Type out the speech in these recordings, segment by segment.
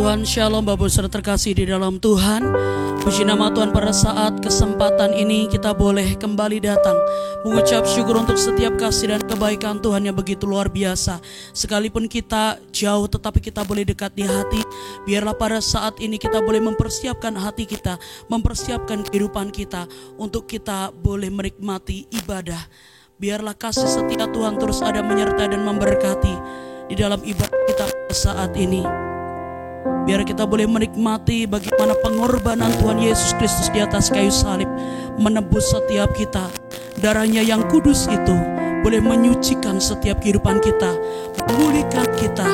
Tuhan, shalom Bapak Saudara terkasih di dalam Tuhan. Puji nama Tuhan, pada saat kesempatan ini kita boleh kembali datang mengucap syukur untuk setiap kasih dan kebaikan Tuhan yang begitu luar biasa. Sekalipun kita jauh tetapi kita boleh dekat di hati. Biarlah pada saat ini kita boleh mempersiapkan hati kita, mempersiapkan kehidupan kita untuk kita boleh menikmati ibadah. Biarlah kasih setia Tuhan terus ada menyertai dan memberkati di dalam ibadah kita saat ini. Biar kita boleh menikmati bagaimana pengorbanan Tuhan Yesus Kristus di atas kayu salib menebus setiap kita. Darahnya yang kudus itu boleh menyucikan setiap kehidupan kita, memulihkan kita,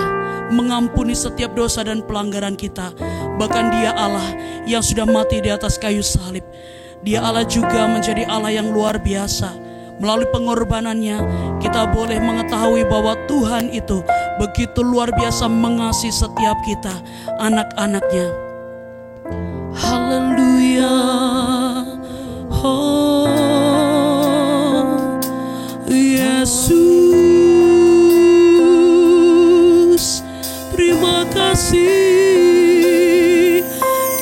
mengampuni setiap dosa dan pelanggaran kita. Bahkan Dia Allah yang sudah mati di atas kayu salib. Dia Allah juga menjadi Allah yang luar biasa. Melalui pengorbanannya kita boleh mengetahui bahwa Tuhan itu begitu luar biasa mengasihi setiap kita, anak-anaknya. Haleluya. Oh Yesus, terima kasih.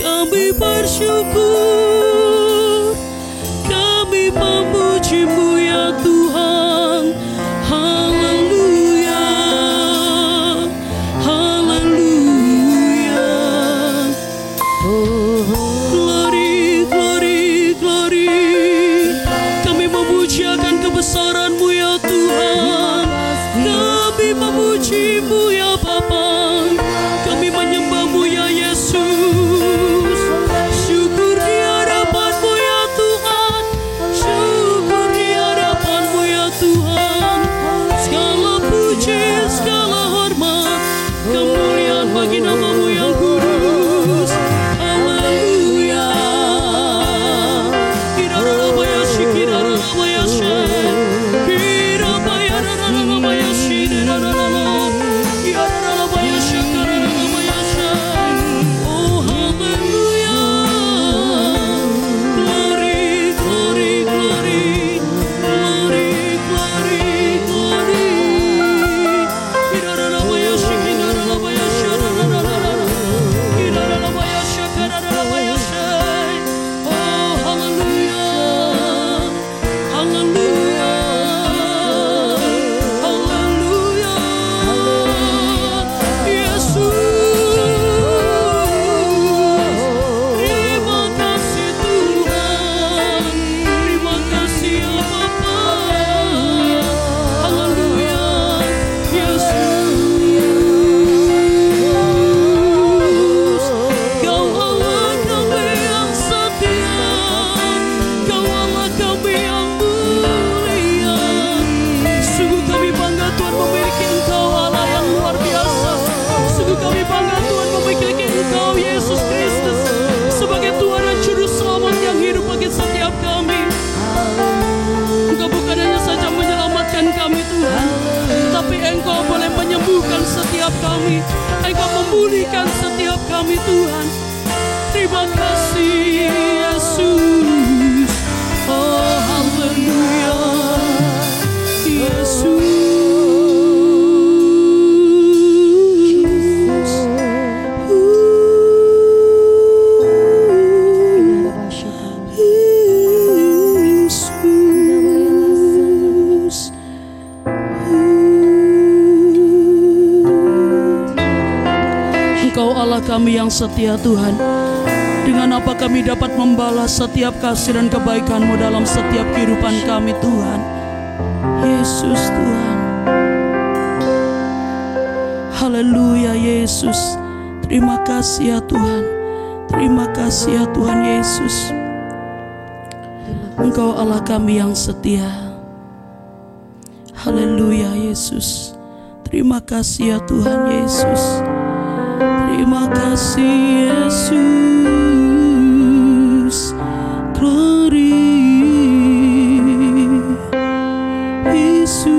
Kami bersyukur, kami memuji-Mu ya Tuhan. Haleluya, haleluya. Glory, glory, glory. Kami memuji akan kebesaran-Mu ya Tuhan. Kami memuji-Mu ya Bapa. Kami menyembah-Mu ya Yesus. Syukur di hadapan-Mu ya Tuhan. Syukur di hadapan-Mu ya Tuhan. Segala puji, segala hormat, kemuliaan bagi nama-Mu yang kudus. Haleluya. Kirarabaya shikirarabaya shay. Kirabaya rarabaya shirararara. Kirarabaya shakararabaya shay. Oh haleluya. Glory, glory, glory. Glory, glory, glory. Kirarabaya shikirarabaya sharararara. Kirarabaya shakararabaya shay. Oh haleluya. Haleluya. Haleluya. Yesus. Terima kasih Tuhan. Terima kasih ya Bapa. Haleluya. Yesus. Kau Allah kami yang setia. Kau Allah kami yang mulia. Sungguh kami bangga Tuhan memiliki Engkau Allah yang luar biasa. Sungguh kami bangga Tuhan memiliki Engkau Yesus Kristus sebagai Tuhan dan Juru Selamat yang hidup bagi setiap kami. Engkau bukan hanya saja menyelamatkan kami Tuhan, tetapi Engkau boleh menyembuhkan setiap kami. Engkau memulihkan setiap kami Tuhan. Terima kasih Yesus. Oh haleluya. Yesus. Yesus. Engkau Allah kami yang setia Tuhan. Dengan apa kami dapat membalas setiap kasih dan kebaikan-Mu dalam setiap kehidupan kami Tuhan. Yesus Tuhan. Haleluya Yesus. Terima kasih ya Tuhan. Terima kasih ya Tuhan Yesus. Engkau Allah kami yang setia. Haleluya Yesus. Terima kasih ya Tuhan Yesus. Terima kasih Yesus. Glory Yesus.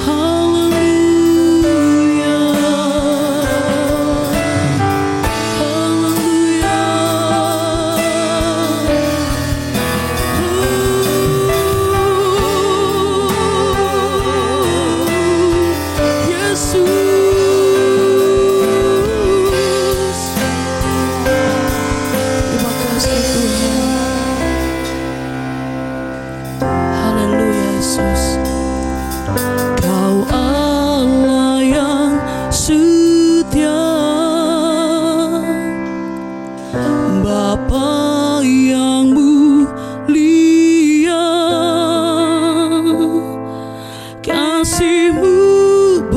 Haleluya. Haleluya.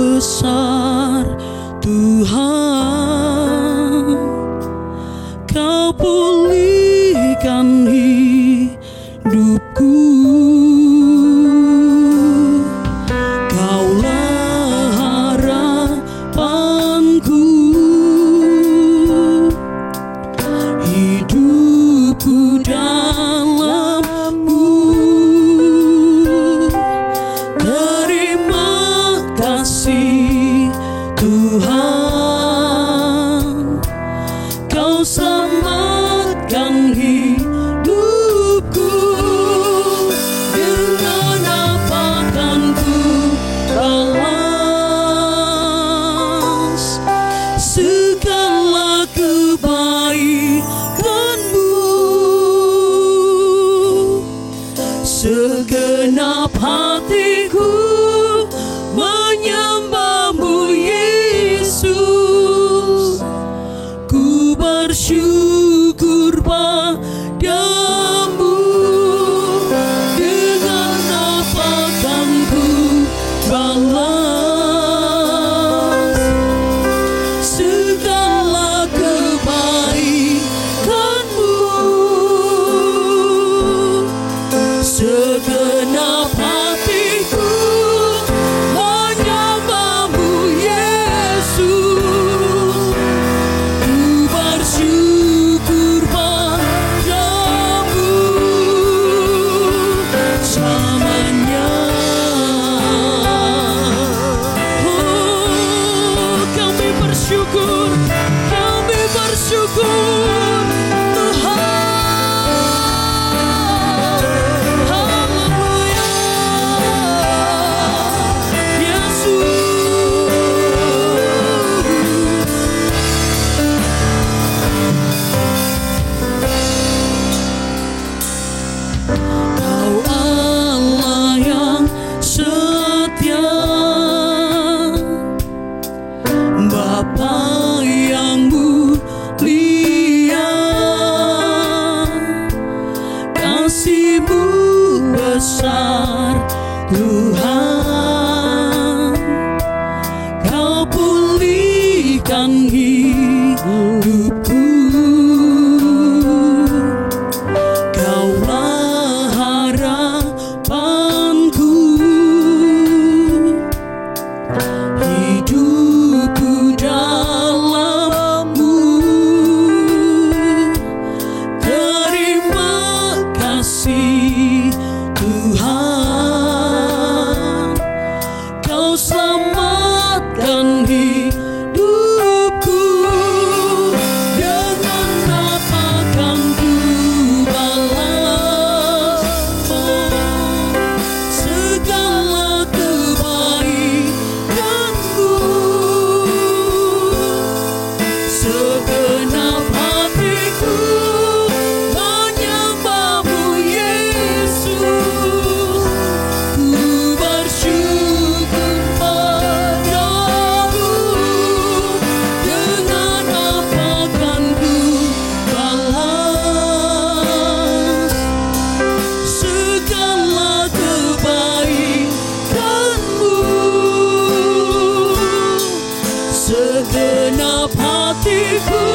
besar Tuhan, Kau pulihkan hidupku. Kaulah harapanku, hidupku dalam-Mu. Terima kasih Tuhan, Kau selamatkan hidupku. Dengan apa kan ku balas segala kebaikan-Mu? Segenap hatiku menyembah-Mu Yesus, ku bersyukur padamu. Dengan apa kan ku balas segala kebaikan-Mu? Segenap hatiku menyembah-Mu Yesus, ku bersyukur padamu selamanya. Oh, kami bersyukur, kami bersyukur Tuhan. Haleluya, Yesus. Kau Allah yang setia, Bapa yang mulia, kasih-Mu besar Tuhan, Kau pulihkan hidupku. Kaulah harapanku, hidupku dalam-Mu. Terima kasih Tuhan, Kau selamatkan hidupku. Dengan apa kan ku balas segala kebaikan-Mu? Segenap hatiku menyembah-Mu Yesus, ku bersyukur padamu. Dengan apa kan ku balas segala kebaikan-Mu? Segenap hatiku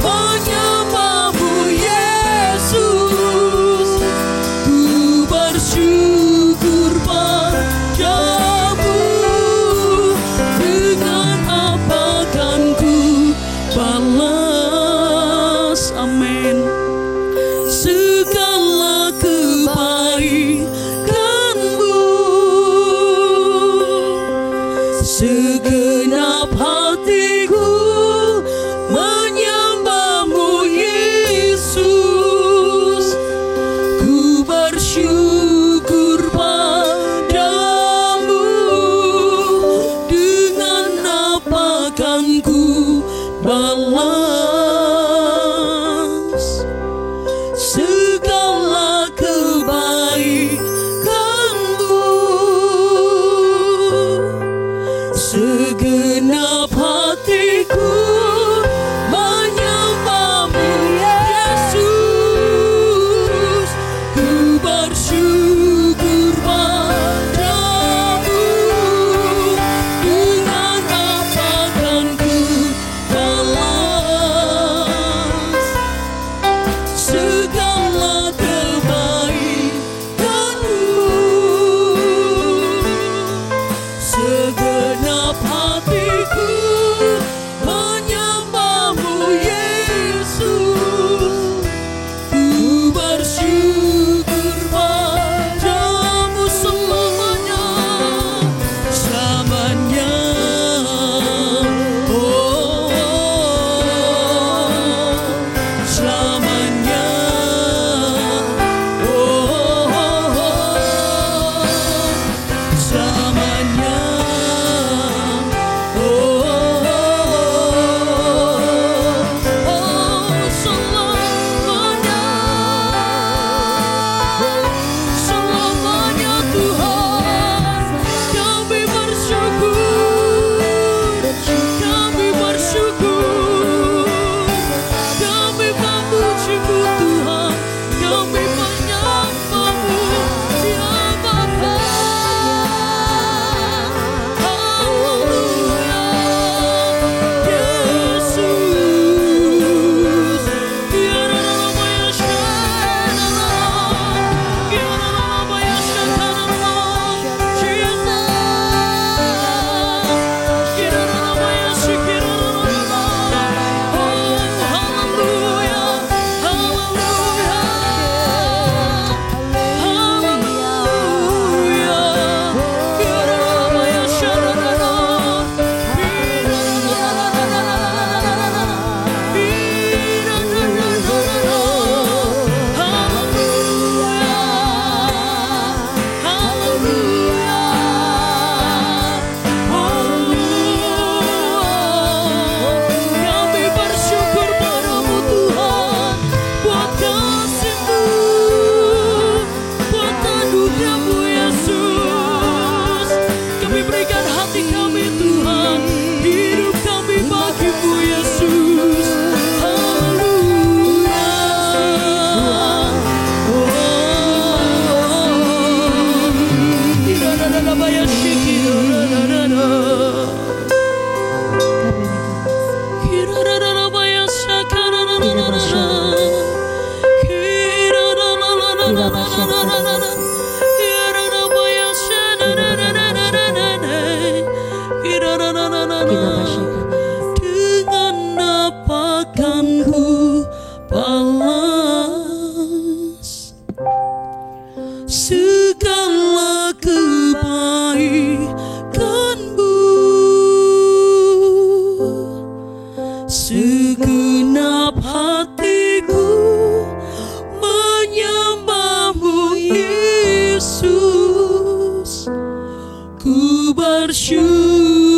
menyembah-Mu Yesus, ku bersyukur padamu. Dengan apa kan ku balas, amin, segala kebaikan-Mu? Segenap hatiku menyembah-Mu Yesus, ku bersyukur padamu. Dengan apa kan ku balas segala kebaikan-Mu? Segenap hatiku menyembah-Mu Yesus, ku bersyukur padamu.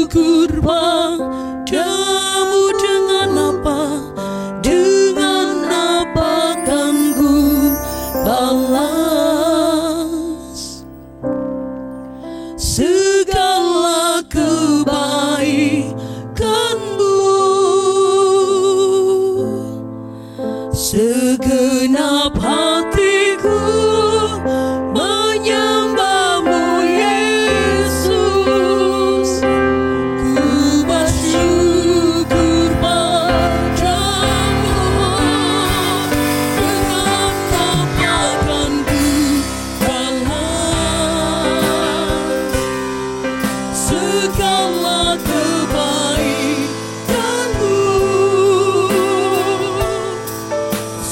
syukur padamu. Dengan apa kan ku balas segala kebaikanmu? Segenap hatiku menyembahmu Yesus. Ku bersyukur padamu. Dengan apa kan ku balas segala kebaikanmu?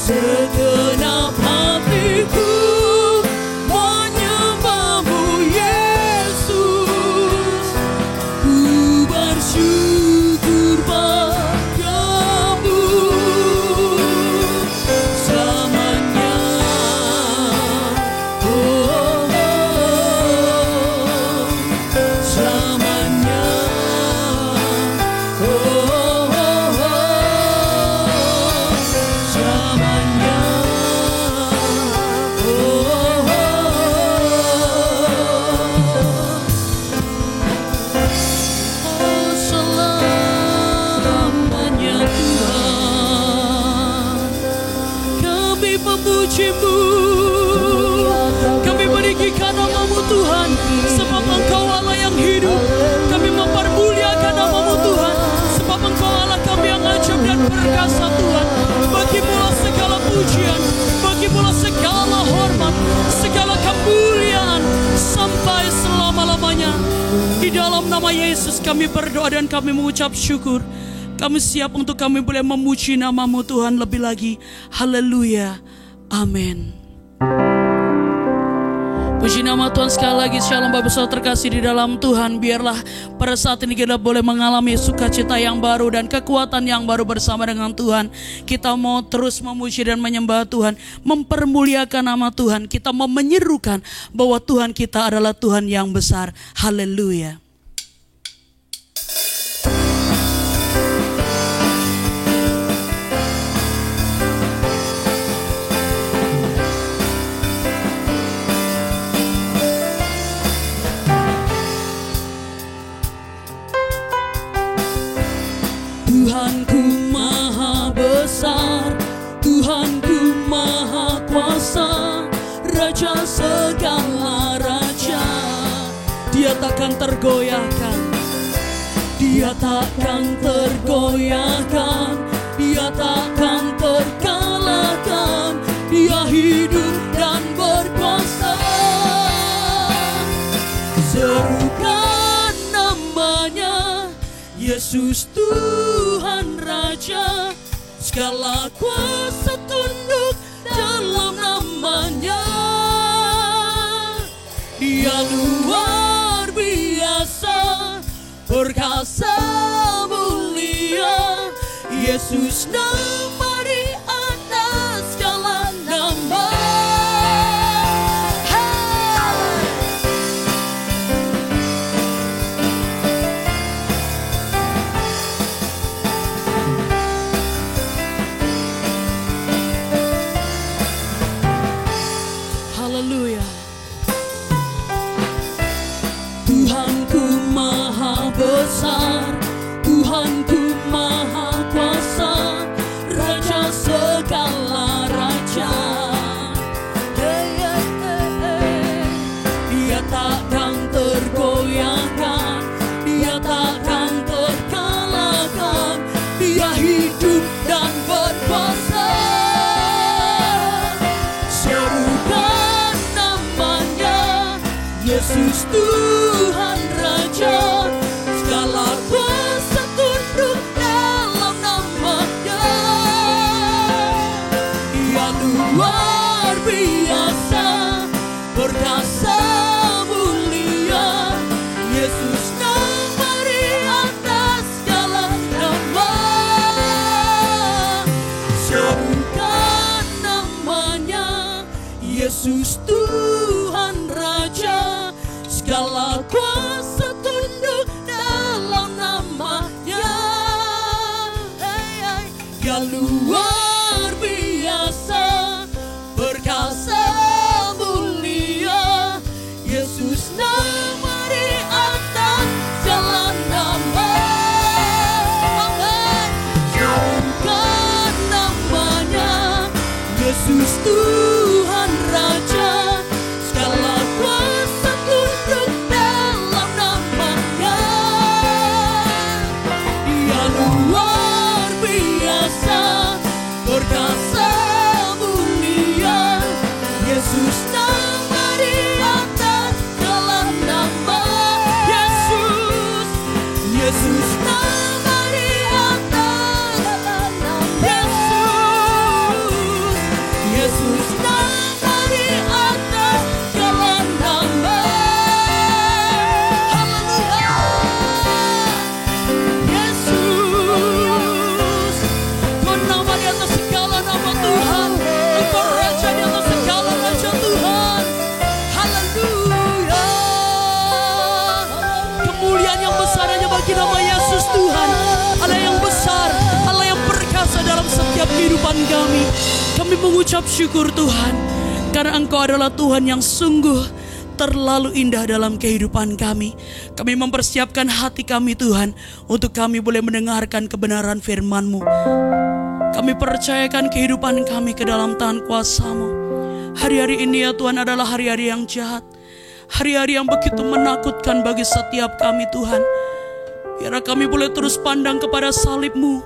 Segenap hatiku menyembahmu Yesus. Ku bersyukur padamu selamanya. Oh, selamanya. Oh, selamanya. Selamanya Tuhan, kami memuji-Mu, kami meninggikan nama-Mu Tuhan, sebab Engkau Allah yang hidup. Kami mempermuliakan nama-Mu Tuhan, sebab Engkau Allah kami yang ajaib dan perkasa Tuhan. Bagi-Mu segala pujian, Bagi-Mu segala hormat, segala kemuliaan sampai selama-lamanya. Di dalam nama Yesus kami berdoa dan kami mengucap syukur. Kami siap untuk kami boleh memuji nama-Mu Tuhan lebih lagi. Haleluya. Amin. Puji nama Tuhan sekali lagi. Shalom Bapak Saudara terkasih di dalam Tuhan. Biarlah pada saat ini kita boleh mengalami sukacita yang baru dan kekuatan yang baru bersama dengan Tuhan. Kita mau terus memuji dan menyembah Tuhan, mempermuliakan nama Tuhan. Kita mau menyerukan bahwa Tuhan kita adalah Tuhan yang besar. Haleluya. Tuhanku maha besar, Tuhanku maha kuasa, Raja segala raja. Dia takkan tergoyahkan, Dia takkan tergoyahkan, Dia takkan terkalahkan. Dia hidup dan berkuasa. Serukan namanya Yesus Tuhan Raja, segala kuasa tunduk dalam namanya. Dia luar biasa, perkasa mulia. Yesus nama di atas segala nama. Haleluya. Tuhanku maha besar, Tuhanku maha kuasa, Raja segala raja. Dia takkan tergoyahkan, Dia takkan terkalahkan. Dia hidup dan berkuasa. Serukan namanya Yesus Tuhan Raja, segala kuasa tunduk dalam namanya. Dia luar biasa, perkasa mulia. Yesus nama di atas segala nama. Serukan namanya Yesus Tuhan Raja, segala Dia luar biasa, perkasa mulia, Yesus nama di atas segala nama. Amin. Jauhkan namanya, Yesus Tuhan Raja, segala kuasa tunduk dalam namanya. Dia luar biasa, perkasa mulia, Yesus nama di atas segala nama. Yesus, Yesus nama di atas segala nama. Yesus, Yesus nama di atas segala nama. Haleluya. Yesus, Tuhan nama di atas segala nama Tuhan. Engkau Raja di atas segala raja Tuhan. Haleluya. Kemuliaan yang besar hanya bagi nama Yesus Tuhan. Allah yang besar, Allah yang perkasa dalam setiap kehidupan kami. Kami mengucap syukur Tuhan, karena Engkau adalah Tuhan yang sungguh terlalu indah dalam kehidupan kami. Kami mempersiapkan hati kami Tuhan, untuk kami boleh mendengarkan kebenaran firman-Mu. Kami percayakan kehidupan kami ke dalam tangan kuasa-Mu. Hari-hari ini ya Tuhan adalah hari-hari yang jahat, hari-hari yang begitu menakutkan bagi setiap kami Tuhan. Biarlah kami boleh terus pandang kepada salib-Mu.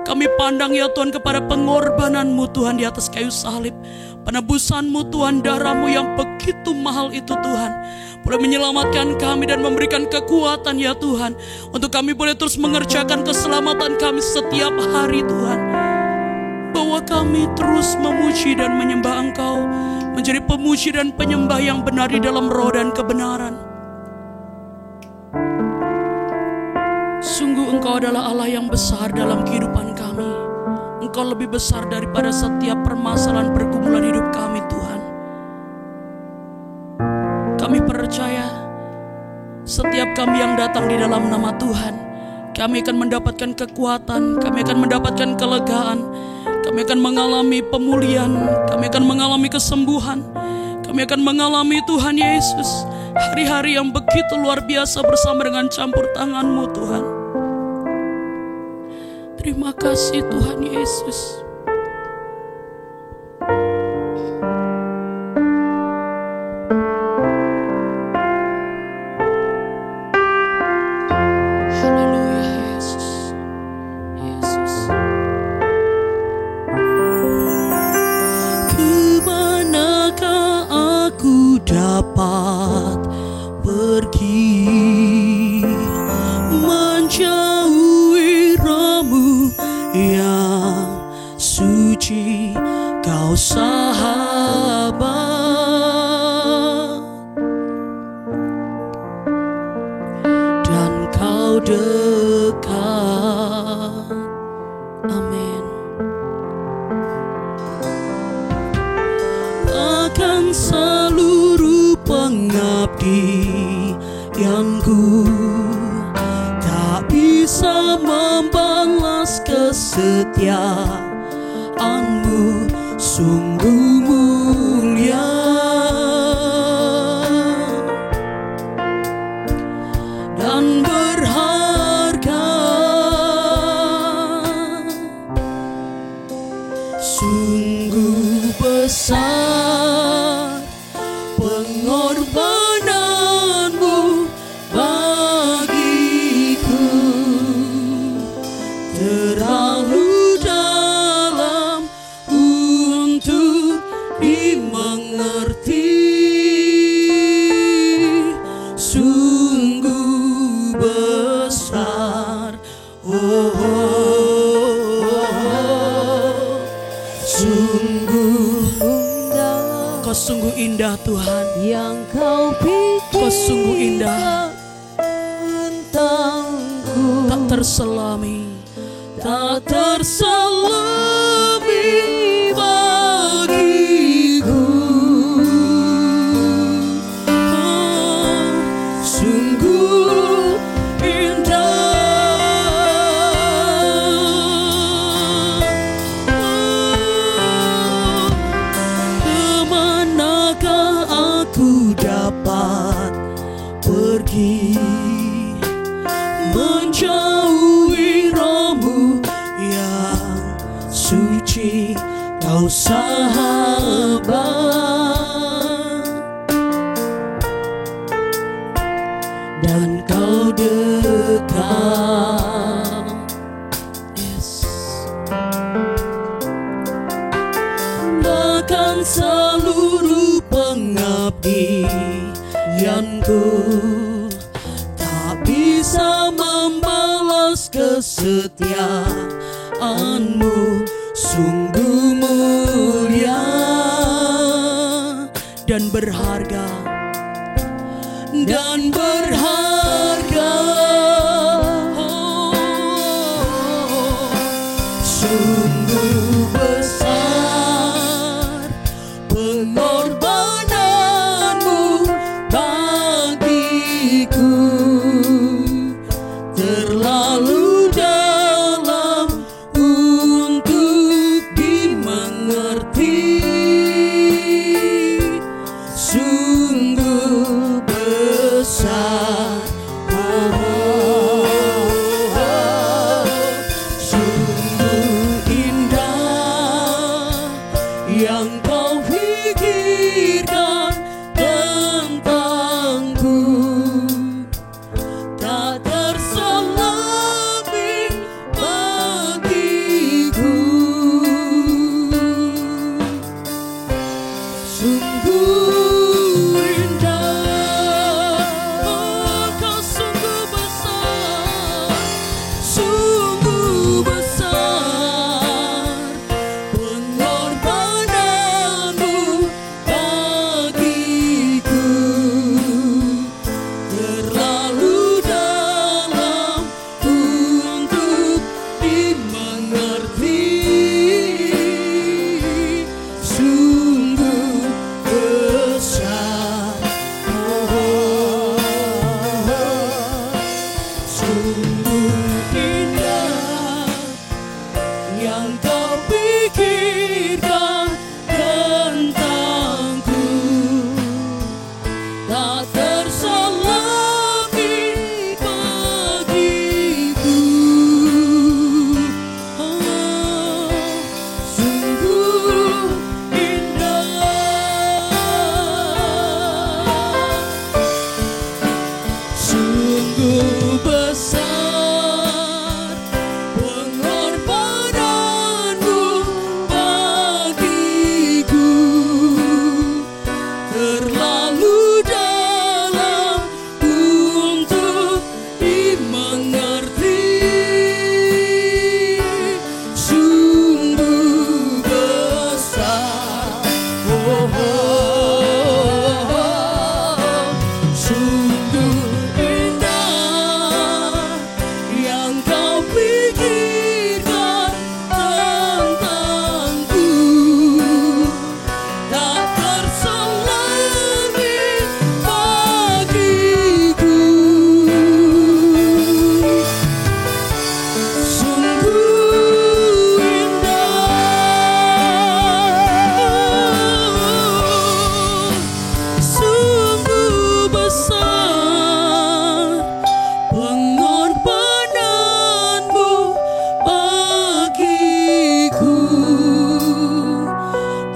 Kami pandang ya Tuhan kepada pengorbanan-Mu Tuhan di atas kayu salib. Penebusan-Mu Tuhan, darah-Mu yang begitu mahal itu Tuhan, boleh menyelamatkan kami dan memberikan kekuatan ya Tuhan, untuk kami boleh terus mengerjakan keselamatan kami setiap hari Tuhan. Bahwa kami terus memuji dan menyembah Engkau, menjadi pemuji dan penyembah yang benar di dalam roh dan kebenaran. Sungguh Engkau adalah Allah yang besar dalam kehidupan kami. Engkau lebih besar daripada setiap permasalahan pergumulan hidup kami Tuhan. Kami percaya setiap kami yang datang di dalam nama Tuhan, kami akan mendapatkan kekuatan, kami akan mendapatkan kelegaan, kami akan mengalami pemulihan, kami akan mengalami kesembuhan, kami akan mengalami Tuhan Yesus hari-hari yang begitu luar biasa bersama dengan campur tangan-Mu Tuhan. Terima kasih Tuhan Yesus. Haleluya Yesus. Yesus. Kemanakah aku dapat pergi menjauhi roh-Mu yang suci, Kau sahabat, dan Kau dekat. Amin. Akan seluruh pengabdianku tak bisa membalas kesetiaan-Mu, sungguh mulia dan berharga. Sungguh besar pengorbanan-Mu bagiku, terlalu dalam untuk dimengerti. Sungguh besar, sungguh indah. Kau sungguh indah Tuhan, yang Kau pikir Kau sungguh indah, tentangku tak terselami, tak terselami bagiku. oh, sungguh indah. Kau sahabat dan kau dekat. Yes. Bahkan seluruh pengabdianku tak bisa membalas kesetiaanmu. Sungguh mulia dan berharga, dan berharga. Sungguh besar pengorbananmu bagiku, terlalu dalam untuk dimengerti. Sungguh besar, sungguh indah yang kau pikirkan tentangku, tak terselami bagiku. Sungguh indah, oh kau sungguh besar, sungguh besar pengorbananmu bagiku, terlalu dalam untuk dimengerti. Sungguh besar, sungguh indah yang kau pikirkan tentangku, tak terselami bagiku. Sungguh indah, sungguh besar pengorbananmu bagiku, terlalu dalam untuk dimengerti. Sungguh besar, sungguh indah yang kau pikirkan tentangku, tak terselami bagiku. Sungguh indah, sungguh besar pengorbananmu bagiku,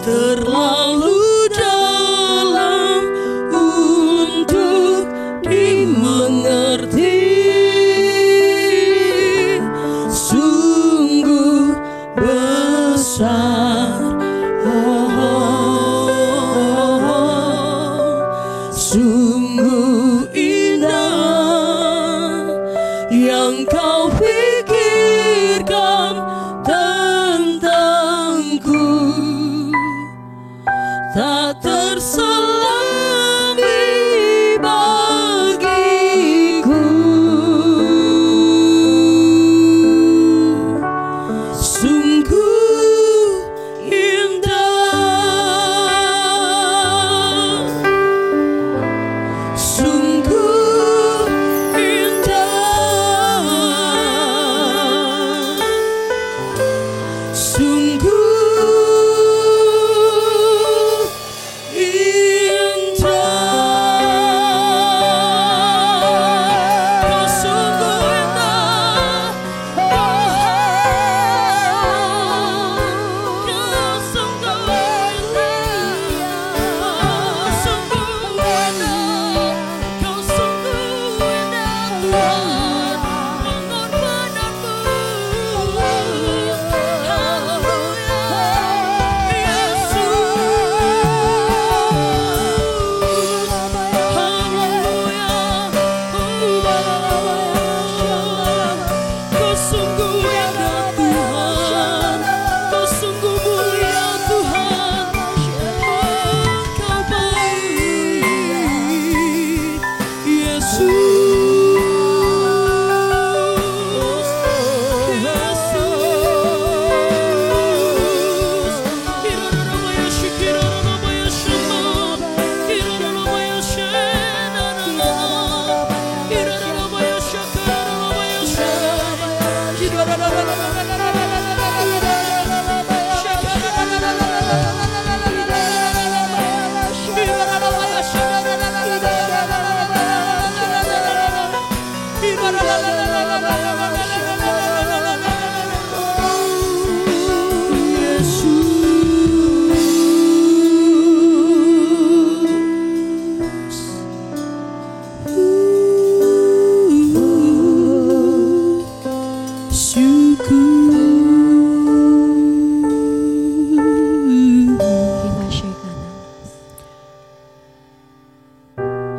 terlalu dalam untuk dimengerti. Sungguh besar, sungguh indah yang kau pikirkan tentangku, tak terselami bagiku. Sungguh indah, sungguh indah, sungguh indah.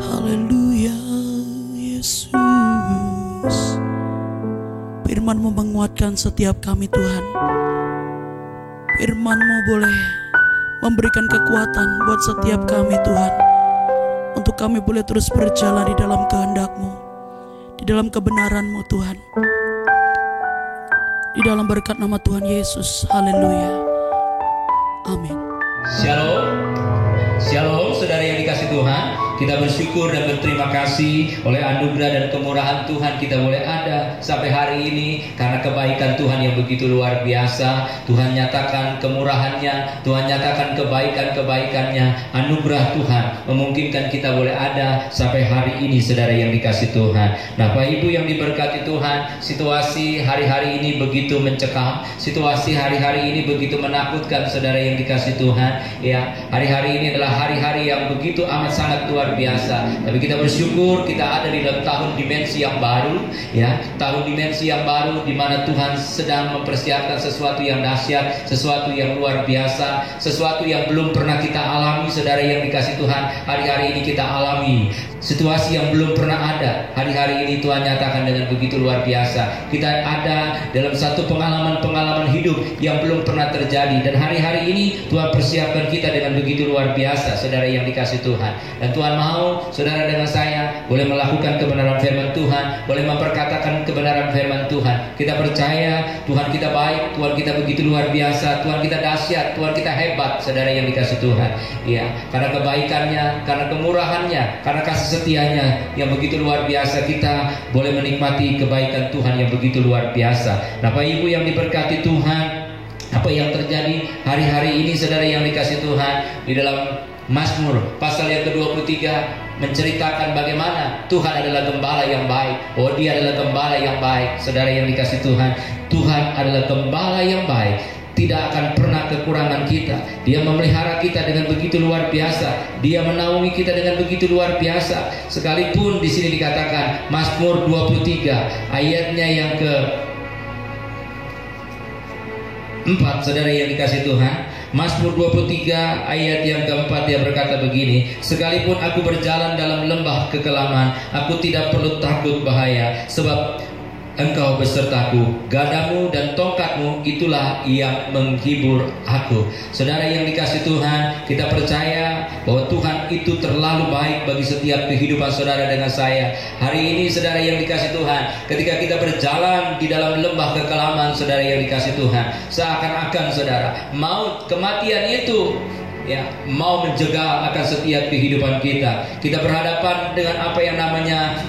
Haleluya, Yesus. Firman-Mu menguatkan setiap kami, Tuhan. Firman-Mu boleh memberikan kekuatan buat setiap kami, Tuhan, untuk kami boleh terus berjalan di dalam kehendak-Mu, di dalam kebenaran-Mu, Tuhan, di dalam berkat nama Tuhan Yesus. Haleluya, amin. Shalom, shalom saudara yang dikasih Tuhan. Kita bersyukur dan berterima kasih oleh anugerah dan kemurahan Tuhan kita boleh ada sampai hari ini. Karena kebaikan Tuhan yang begitu luar biasa, Tuhan nyatakan kemurahannya, Tuhan nyatakan kebaikan-kebaikannya. Anugerah Tuhan memungkinkan kita boleh ada sampai hari ini saudara yang dikasih Tuhan. Nah Bapak Ibu yang diberkati Tuhan, situasi hari-hari ini begitu mencekam, situasi hari-hari ini begitu menakutkan saudara yang dikasih Tuhan. Ya, hari-hari ini adalah hari-hari yang begitu amat sangat luar biasa. Tapi kita bersyukur kita ada di dalam tahun dimensi yang baru, ya, tahun dimensi yang baru di mana Tuhan sedang mempersiapkan sesuatu yang dahsyat, sesuatu yang luar biasa, sesuatu yang belum pernah kita alami saudara yang dikasih Tuhan. Hari-hari ini kita alami situasi yang belum pernah ada. Hari-hari ini Tuhan nyatakan dengan begitu luar biasa. Kita ada dalam satu pengalaman-pengalaman hidup yang belum pernah terjadi. Dan hari-hari ini Tuhan persiapkan kita dengan begitu luar biasa saudara yang dikasih Tuhan. Dan Tuhan mau saudara dengan saya boleh melakukan kebenaran firman Tuhan, boleh memperkatakan kebenaran firman Tuhan. Kita percaya Tuhan kita baik, Tuhan kita begitu luar biasa, Tuhan kita dahsyat, Tuhan kita hebat saudara yang dikasih Tuhan. Ya, karena kebaikannya, karena kemurahannya, karena kasih setianya yang begitu luar biasa, kita boleh menikmati kebaikan Tuhan yang begitu luar biasa. Bapak Ibu yang diberkati Tuhan, apa yang terjadi hari-hari ini saudara yang dikasih Tuhan di dalam Mazmur pasal yang ke-23 menceritakan bagaimana Tuhan adalah gembala yang baik. Oh, Dia adalah gembala yang baik saudara yang dikasih Tuhan. Tuhan adalah gembala yang baik, tidak akan pernah kekurangan kita. Dia memelihara kita dengan begitu luar biasa. Dia menaungi kita dengan begitu luar biasa. Sekalipun di sini dikatakan Mazmur 23 ayatnya yang ke-4 saudara yang dikasih Tuhan. Mazmur 23 ayat yang ke-4 dia berkata begini, sekalipun aku berjalan dalam lembah kekelaman, aku tidak perlu takut bahaya, sebab Engkau besertaku, gadamu dan tongkatmu itulah yang menghibur aku. Saudara yang dikasih Tuhan, kita percaya bahwa Tuhan itu terlalu baik bagi setiap kehidupan saudara dengan saya. Hari ini saudara yang dikasih Tuhan, ketika kita berjalan di dalam lembah kekelaman saudara yang dikasih Tuhan, seakan-akan saudara maut, kematian itu ya mau menjegal akan setiap kehidupan kita. Kita berhadapan dengan apa yang namanya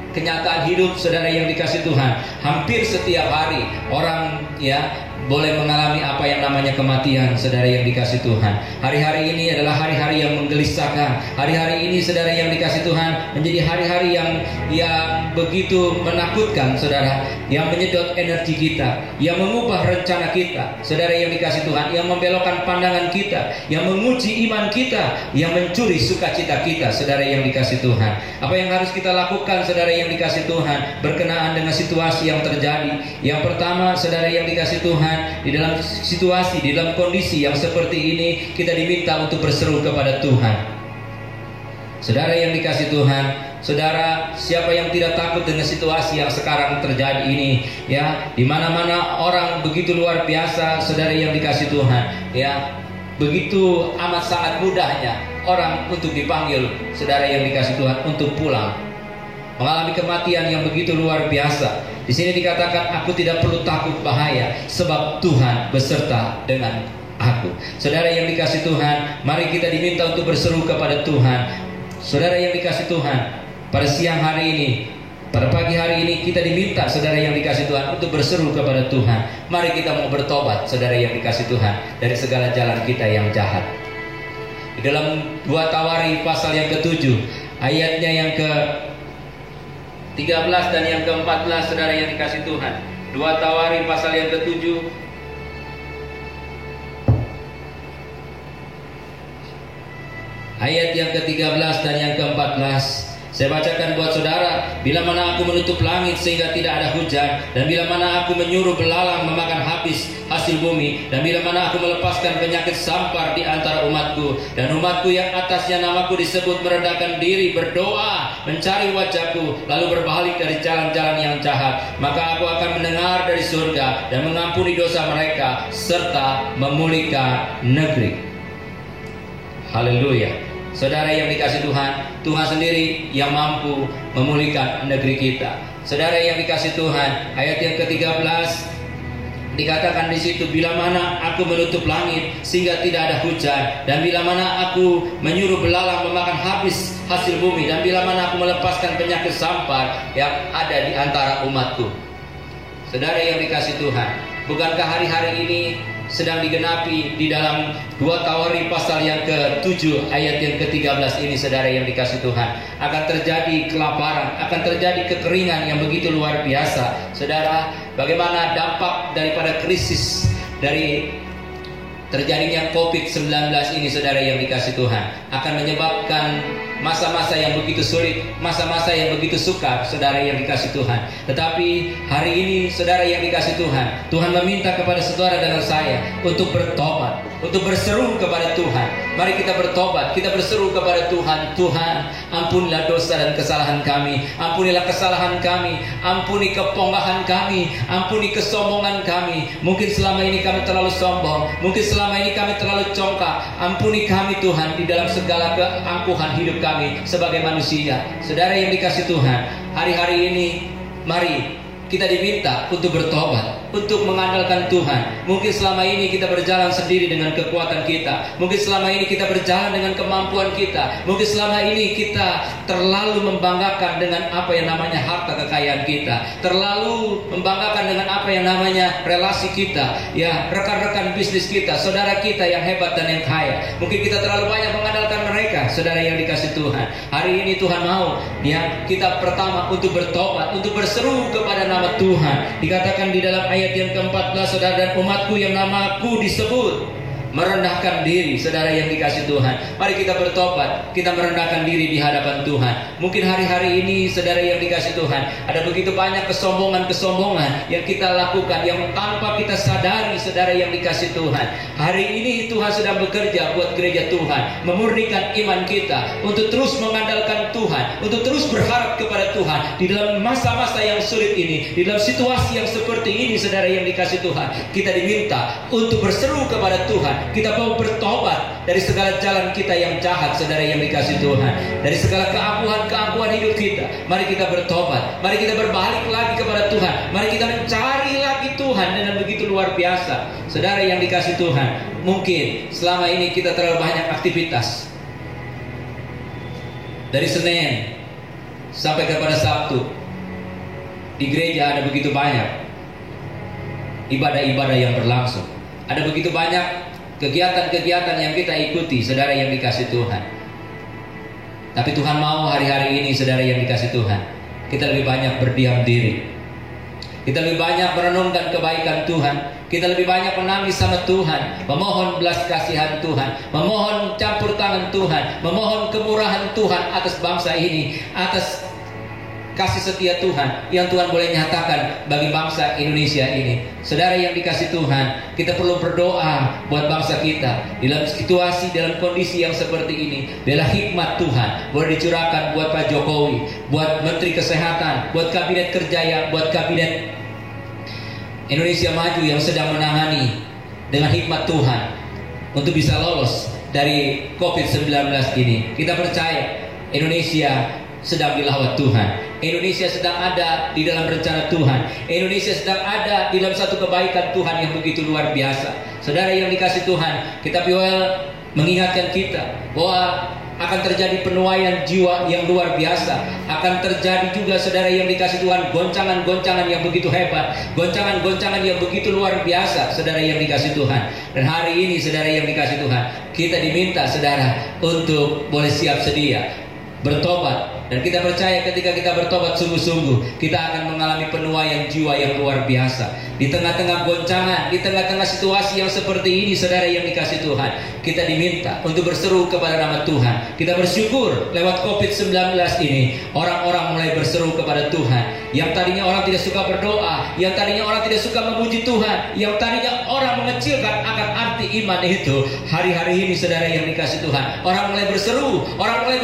kenyataan hidup saudara yang dikasih Tuhan. Hampir setiap hari orang ya boleh mengalami apa yang namanya kematian saudara yang dikasih Tuhan. Hari-hari ini adalah hari-hari yang menggelisahkan. Hari-hari ini saudara yang dikasih Tuhan menjadi hari-hari yang begitu menakutkan saudara, yang menyedot energi kita, yang mengubah rencana kita saudara yang dikasih Tuhan, yang membelokkan pandangan kita, yang menguji iman kita, yang mencuri sukacita kita saudara yang dikasih Tuhan. Apa yang harus kita lakukan saudara yang dikasih Tuhan berkenaan dengan situasi yang terjadi? Yang pertama saudara yang dikasih Tuhan, di dalam situasi, di dalam kondisi yang seperti ini, kita diminta untuk berseru kepada Tuhan. Saudara yang dikasih Tuhan, saudara, siapa yang tidak takut dengan situasi yang sekarang terjadi ini? Ya, di mana-mana orang begitu luar biasa, saudara yang dikasih Tuhan. Ya, begitu amat sangat mudahnya orang untuk dipanggil, saudara yang dikasih Tuhan, untuk pulang, mengalami kematian yang begitu luar biasa. Di sini dikatakan aku tidak perlu takut bahaya, sebab Tuhan beserta dengan aku. Saudara yang dikasih Tuhan, mari kita diminta untuk berseru kepada Tuhan. Saudara yang dikasih Tuhan, pada siang hari ini Pada pagi hari ini kita diminta, saudara yang dikasih Tuhan, untuk berseru kepada Tuhan. Mari kita mau bertobat, saudara yang dikasih Tuhan, dari segala jalan kita yang jahat. Di dalam 2 Tawari pasal yang ke-7, ayatnya yang ke-13 dan yang ke-14, saudara yang dikasih Tuhan. 2 Tawari pasal yang ke-7, ayat yang ke-13 dan yang ke-14. Saya bacakan buat saudara. Bila mana aku menutup langit sehingga tidak ada hujan, dan bila mana aku menyuruh belalang memakan habis hasil bumi, dan bila mana aku melepaskan penyakit sampar di antara umatku, dan umatku yang atasnya namaku disebut merendahkan diri, berdoa, mencari wajahku, lalu berbalik dari jalan-jalan yang jahat, maka aku akan mendengar dari surga dan mengampuni dosa mereka serta memulihkan negeri. Haleluya. Saudara yang dikasih Tuhan, Tuhan sendiri yang mampu memulihkan negeri kita. Saudara yang dikasih Tuhan, ayat yang ke-13 dikatakan di situ, bila mana aku menutup langit sehingga tidak ada hujan, dan bila mana aku menyuruh belalang memakan habis hasil bumi, dan bila mana aku melepaskan penyakit sampar yang ada di antara umatku. Saudara yang dikasih Tuhan, bukankah hari-hari ini sedang digenapi di dalam 2 Tawari pasal yang ke-7 ayat yang ke-13 ini, saudara yang dikasih Tuhan, akan terjadi kelaparan, akan terjadi kekeringan yang begitu luar biasa. Saudara, bagaimana dampak daripada krisis dari terjadinya COVID-19 ini, saudara yang dikasih Tuhan, akan menyebabkan masa-masa yang begitu sulit, masa-masa yang begitu sukar, saudara yang dikasih Tuhan. Tetapi hari ini, saudara yang dikasih Tuhan, Tuhan meminta kepada saudara dan saya untuk bertobat, untuk berseru kepada Tuhan. Mari kita bertobat, kita berseru kepada Tuhan. Tuhan, ampunilah dosa dan kesalahan kami, ampunilah kesalahan kami, ampuni keponggahan kami, ampuni kesombongan kami. Mungkin selama ini kami terlalu sombong, mungkin selama ini kami terlalu congkak. Ampuni kami Tuhan di dalam segala keangkuhan hidup kami sebagai manusia. Saudara yang dikasih Tuhan, hari-hari ini mari kita diminta untuk bertobat, untuk mengandalkan Tuhan. Mungkin selama ini kita berjalan sendiri dengan kekuatan kita, mungkin selama ini kita berjalan dengan kemampuan kita, mungkin selama ini kita terlalu membanggakan dengan apa yang namanya harta kekayaan kita, terlalu membanggakan dengan apa yang namanya relasi kita, ya, rekan-rekan bisnis kita, saudara kita yang hebat dan yang kaya. Mungkin kita terlalu banyak mengandalkan mereka, saudara yang dikasih Tuhan. Hari ini Tuhan mau, ya, kita pertama untuk bertobat, untuk berseru kepada nama Tuhan. Dikatakan di dalam ayat yang ke-14, saudara, dan umatku yang namaku disebut merendahkan diri, saudara yang dikasih Tuhan. Mari kita bertobat, kita merendahkan diri di hadapan Tuhan. Mungkin hari-hari ini, saudara yang dikasih Tuhan, ada begitu banyak kesombongan-kesombongan yang kita lakukan, yang tanpa kita sadari, saudara yang dikasih Tuhan. Hari ini Tuhan sedang bekerja buat gereja Tuhan, memurnikan iman kita untuk terus mengandalkan Tuhan, untuk terus berharap kepada Tuhan di dalam masa-masa yang sulit ini, di dalam situasi yang seperti ini, saudara yang dikasih Tuhan. Kita diminta untuk berseru kepada Tuhan. Kita mau bertobat dari segala jalan kita yang jahat, saudara yang dikasih Tuhan, dari segala keangkuhan hidup kita. Mari kita bertobat, mari kita berbalik lagi kepada Tuhan, mari kita mencari lagi Tuhan dengan begitu luar biasa. Saudara yang dikasih Tuhan, mungkin selama ini kita terlalu banyak aktivitas. Dari Senin sampai kepada Sabtu di gereja ada begitu banyak ibadah-ibadah yang berlangsung, ada begitu banyak kegiatan-kegiatan yang kita ikuti, saudara yang dikasih Tuhan. Tapi Tuhan mau hari-hari ini, saudara yang dikasih Tuhan, kita lebih banyak berdiam diri, kita lebih banyak merenungkan kebaikan Tuhan, kita lebih banyak menangis sama Tuhan, memohon belas kasihan Tuhan, memohon campur tangan Tuhan, memohon kemurahan Tuhan atas bangsa ini, atas kasih setia Tuhan yang Tuhan boleh nyatakan bagi bangsa Indonesia ini. Saudara yang dikasih Tuhan, kita perlu berdoa buat bangsa kita dalam situasi, dalam kondisi yang seperti ini. Biarlah hikmat Tuhan boleh dicurahkan buat Pak Jokowi, buat Menteri Kesehatan, buat Kabinet Kerja, buat Kabinet Indonesia Maju yang sedang menangani dengan hikmat Tuhan untuk bisa lolos dari COVID-19 ini. Kita percaya Indonesia sedang dilawat Tuhan, Indonesia sedang ada di dalam rencana Tuhan, Indonesia sedang ada di dalam satu kebaikan Tuhan yang begitu luar biasa. Saudara yang dikasih Tuhan, kita mengingatkan kita bahwa akan terjadi penuaian jiwa yang luar biasa. Akan terjadi juga, saudara yang dikasih Tuhan, goncangan-goncangan yang begitu hebat, goncangan-goncangan yang begitu luar biasa, saudara yang dikasih Tuhan. Dan hari ini, saudara yang dikasih Tuhan, kita diminta, saudara, untuk boleh siap sedia bertobat. Dan kita percaya ketika kita bertobat sungguh-sungguh, kita akan mengalami penuaian jiwa yang luar biasa. Di tengah-tengah goncangan, di tengah-tengah situasi yang seperti ini, saudara yang dikasih Tuhan, kita diminta untuk berseru kepada nama Tuhan. Kita bersyukur lewat COVID-19 ini, orang-orang mulai berseru kepada Tuhan. Yang tadinya orang tidak suka berdoa, yang tadinya orang tidak suka memuji Tuhan, yang tadinya orang mengecilkan akan arti iman itu, hari-hari ini, saudara yang dikasih Tuhan, orang mulai berseru, orang mulai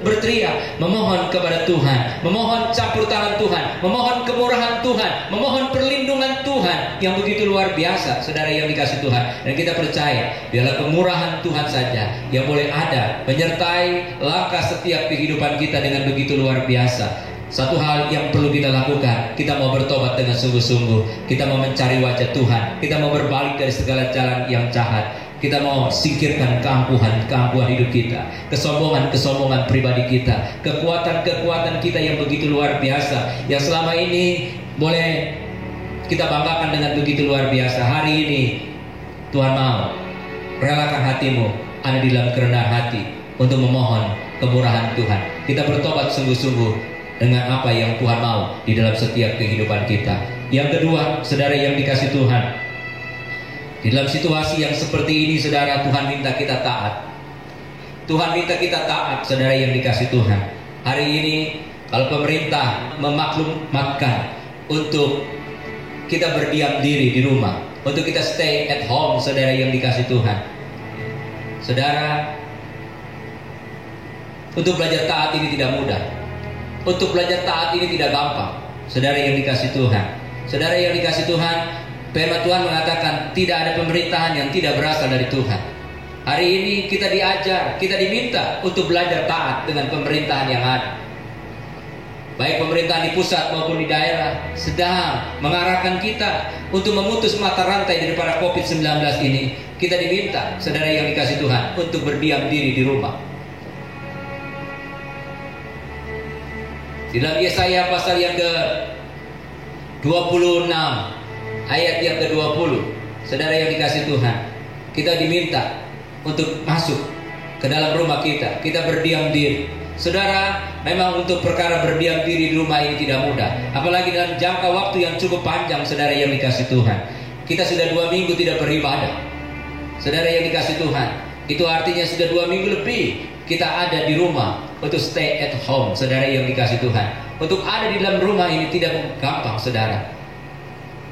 berteriak, memohon kepada Tuhan, memohon campur tangan Tuhan, memohon kemurahan Tuhan, memohon perlindungan Tuhan yang begitu luar biasa, saudara yang dikasih Tuhan. Dan kita percaya biarlah kemurahan Tuhan saja yang boleh ada menyertai langkah setiap kehidupan kita dengan begitu luar biasa. Satu hal yang perlu kita lakukan, kita mau bertobat dengan sungguh-sungguh, kita mau mencari wajah Tuhan, kita mau berbalik dari segala jalan yang jahat. Kita mau singkirkan keangkuhan hidup kita, kesombongan pribadi kita, kekuatan kita yang begitu luar biasa, yang selama ini boleh kita banggakan dengan begitu luar biasa. Hari ini Tuhan mau relakan hatimu ada di dalam kerendahan hati untuk memohon kemurahan Tuhan. Kita bertobat sungguh-sungguh dengan apa yang Tuhan mau di dalam setiap kehidupan kita. Yang kedua, saudara yang dikasih Tuhan, di dalam situasi yang seperti ini, saudara, Tuhan minta kita taat. Tuhan minta kita taat, saudara yang dikasih Tuhan. Hari ini, kalau pemerintah memaklumatkan untuk kita berdiam diri di rumah, untuk kita stay at home, saudara yang dikasih Tuhan. Saudara, untuk belajar taat ini tidak mudah. Untuk belajar taat ini tidak gampang, saudara yang dikasih Tuhan. Saudara yang dikasih Tuhan, firman Tuhan mengatakan tidak ada pemerintahan yang tidak berasal dari Tuhan. Hari ini kita diajar, kita diminta untuk belajar taat dengan pemerintahan yang ada. Baik pemerintahan di pusat maupun di daerah sedang mengarahkan kita untuk memutus mata rantai daripada COVID-19 ini. Kita diminta, saudara yang dikasih Tuhan, untuk berdiam diri di rumah. Di dalam Yesaya pasal yang ke-26 ayat yang ke-20, saudara yang dikasih Tuhan, kita diminta untuk masuk ke dalam rumah kita, kita berdiam diri. Saudara, memang untuk perkara berdiam diri di rumah ini tidak mudah, apalagi dalam jangka waktu yang cukup panjang, saudara yang dikasih Tuhan. Kita sudah 2 minggu tidak beribadah, saudara yang dikasih Tuhan. Itu artinya sudah 2 minggu lebih kita ada di rumah untuk stay at home, saudara yang dikasih Tuhan. Untuk ada di dalam rumah ini tidak gampang, saudara.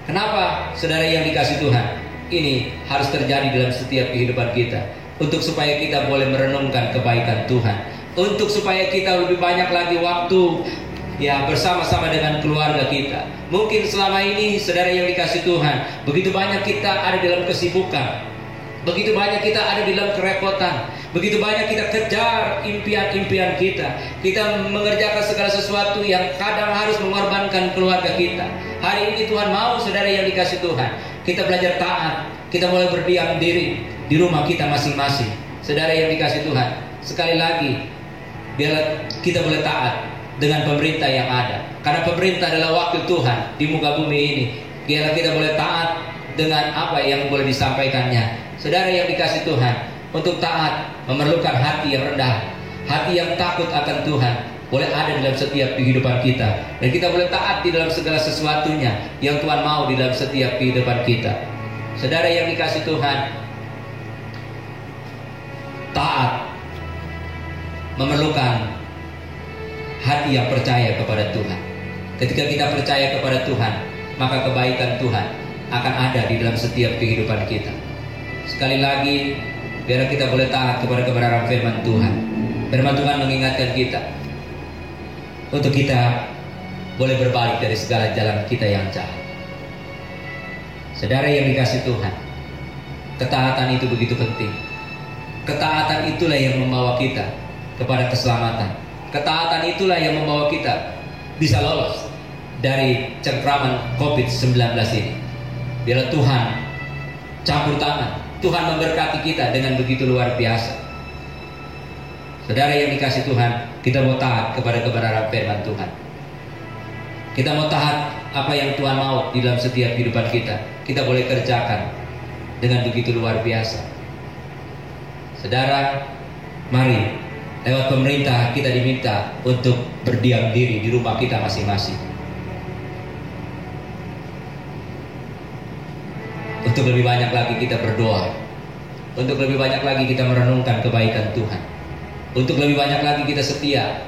Kenapa, saudara yang dikasih Tuhan? Ini harus terjadi dalam setiap kehidupan kita, untuk supaya kita boleh merenungkan kebaikan Tuhan, untuk supaya kita lebih banyak lagi waktu bersama-sama dengan keluarga kita. Mungkin selama ini, saudara yang dikasih Tuhan, begitu banyak kita ada dalam kesibukan, begitu banyak kita ada di dalam kerepotan, begitu banyak kita kejar impian-impian kita. Kita mengerjakan segala sesuatu yang kadang harus mengorbankan keluarga kita. Hari ini Tuhan mau, saudara yang dikasih Tuhan, kita belajar taat. Kita mulai berdiam diri di rumah kita masing-masing. Saudara yang dikasih Tuhan, sekali lagi, biarlah kita boleh taat dengan pemerintah yang ada. Karena pemerintah adalah wakil Tuhan di muka bumi ini. Biarlah kita boleh taat dengan apa yang boleh disampaikannya. Saudara yang dikasih Tuhan, untuk taat memerlukan hati yang rendah, hati yang takut akan Tuhan, boleh ada dalam setiap kehidupan kita. Dan kita boleh taat di dalam segala sesuatunya yang Tuhan mau di dalam setiap kehidupan kita. Saudara yang dikasih Tuhan, taat memerlukan hati yang percaya kepada Tuhan. Ketika kita percaya kepada Tuhan, maka kebaikan Tuhan akan ada di dalam setiap kehidupan kita. Sekali lagi, biar kita boleh taat kepada kebenaran firman Tuhan. Firman Tuhan mengingatkan kita untuk kita boleh berbalik dari segala jalan kita yang jahat. Saudara yang dikasih Tuhan, ketaatan itu begitu penting. Ketaatan itulah yang membawa kita kepada keselamatan. Ketaatan itulah yang membawa kita bisa lolos dari cengkraman COVID-19 ini. Biarlah Tuhan campur tangan, Tuhan memberkati kita dengan begitu luar biasa. Saudara yang dikasih Tuhan, kita mau taat kepada kebenaran firman Tuhan. Kita mau taat apa yang Tuhan mau di dalam setiap kehidupan kita. Kita boleh kerjakan dengan begitu luar biasa. Saudara, mari lewat pemerintah kita diminta untuk berdiam diri di rumah kita masing-masing. Untuk lebih banyak lagi kita berdoa. Untuk lebih banyak lagi kita merenungkan kebaikan Tuhan. Untuk lebih banyak lagi kita setia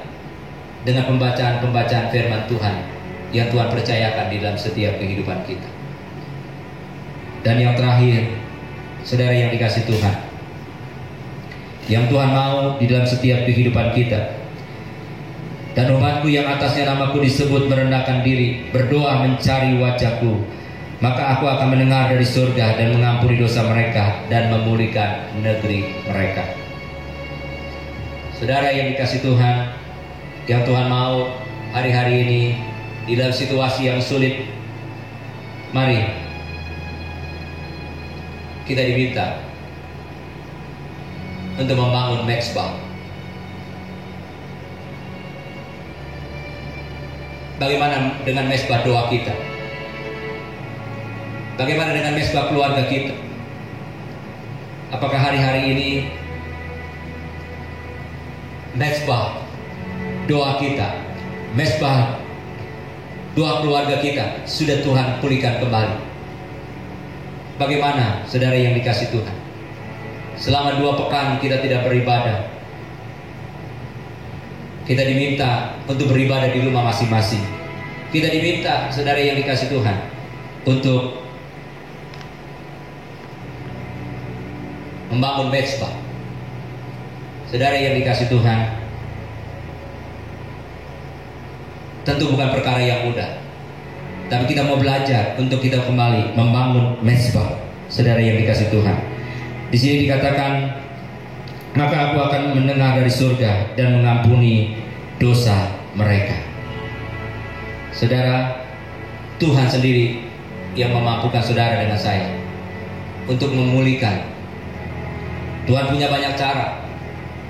dengan pembacaan-pembacaan firman Tuhan yang Tuhan percayakan di dalam setiap kehidupan kita. Dan yang terakhir, saudara yang dikasih Tuhan, yang Tuhan mau di dalam setiap kehidupan kita. Dan umatku yang atasnya namaku disebut merendahkan diri, berdoa mencari wajahku, maka aku akan mendengar dari surga dan mengampuni dosa mereka dan memulihkan negeri mereka. Saudara yang dikasih Tuhan, yang Tuhan mau hari-hari ini di dalam situasi yang sulit, mari kita diminta untuk membangun mezbah. Bagaimana dengan mezbah doa kita? Bagaimana dengan mezbah keluarga kita? Apakah hari-hari ini mezbah doa kita, mezbah doa keluarga kita sudah Tuhan pulihkan kembali? Bagaimana saudara yang dikasih Tuhan? Selama 2 pekan kita tidak beribadah. Kita diminta untuk beribadah di rumah masing-masing. Kita diminta, saudara yang dikasih Tuhan, untuk membangun mezbah. Saudara yang dikasih Tuhan, tentu bukan perkara yang mudah. Tapi kita mau belajar untuk kita kembali membangun mezbah. Saudara yang dikasih Tuhan, di sini dikatakan, maka aku akan mendengar dari surga dan mengampuni dosa mereka. Saudara, Tuhan sendiri yang memampukan saudara dengan saya untuk memulihkan. Tuhan punya banyak cara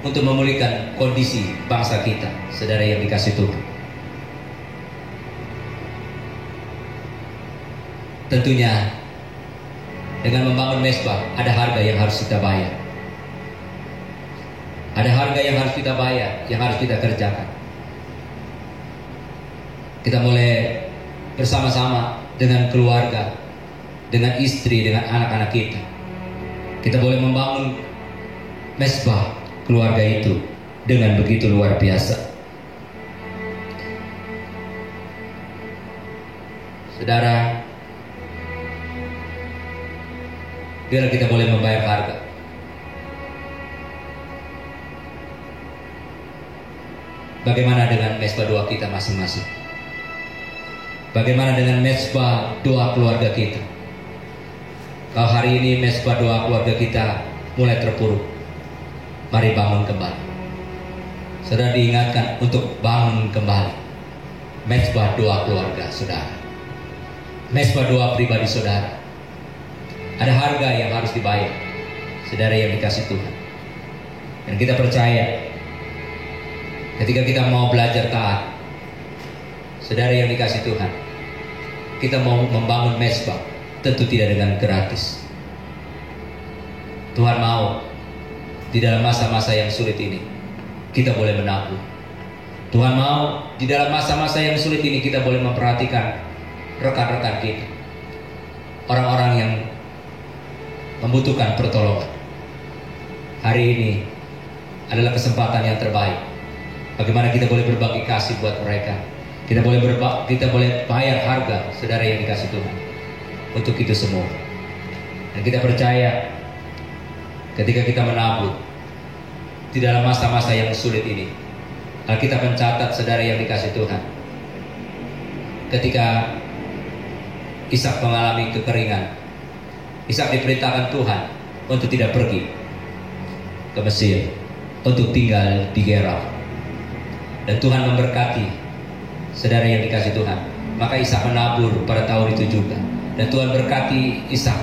untuk memulihkan kondisi bangsa kita, saudara yang dikasih Tuhan. Tentunya dengan membangun mezbah ada harga yang harus kita bayar. Ada harga yang harus kita bayar, yang harus kita kerjakan. Kita mulai bersama-sama dengan keluarga, dengan istri, dengan anak-anak kita. Kita boleh membangun mezbah keluarga itu dengan begitu luar biasa. Saudara, biar kita boleh membayar harga. Bagaimana dengan mezbah doa kita masing-masing? Bagaimana dengan mezbah doa keluarga kita? Kalau hari ini mezbah doa keluarga kita mulai terpuruk, mari bangun kembali. Saudara diingatkan untuk bangun kembali mezbah doa keluarga saudara, mezbah doa pribadi saudara. Ada harga yang harus dibayar, saudara yang dikasih Tuhan. Dan kita percaya ketika kita mau belajar taat, saudara yang dikasih Tuhan, kita mau membangun mezbah, tentu tidak dengan gratis. Tuhan mau di dalam masa-masa yang sulit ini kita boleh menabung. Tuhan mau di dalam masa-masa yang sulit ini kita boleh memperhatikan rekan-rekan kita, orang-orang yang membutuhkan pertolongan. Hari ini adalah kesempatan yang terbaik. Bagaimana kita boleh berbagi kasih buat mereka. Kita boleh bayar harga, saudara yang dikasih Tuhan, untuk itu semua. Dan kita percaya ketika kita menabung di dalam masa-masa yang sulit ini, Alkitab mencatat, saudara yang dikasih Tuhan, ketika Ishak mengalami kekeringan, Ishak diperintahkan Tuhan untuk tidak pergi ke Mesir, untuk tinggal di Gerar. Dan Tuhan memberkati, saudara yang dikasih Tuhan. Maka Ishak menabur pada tahun itu juga. Dan Tuhan berkati Ishak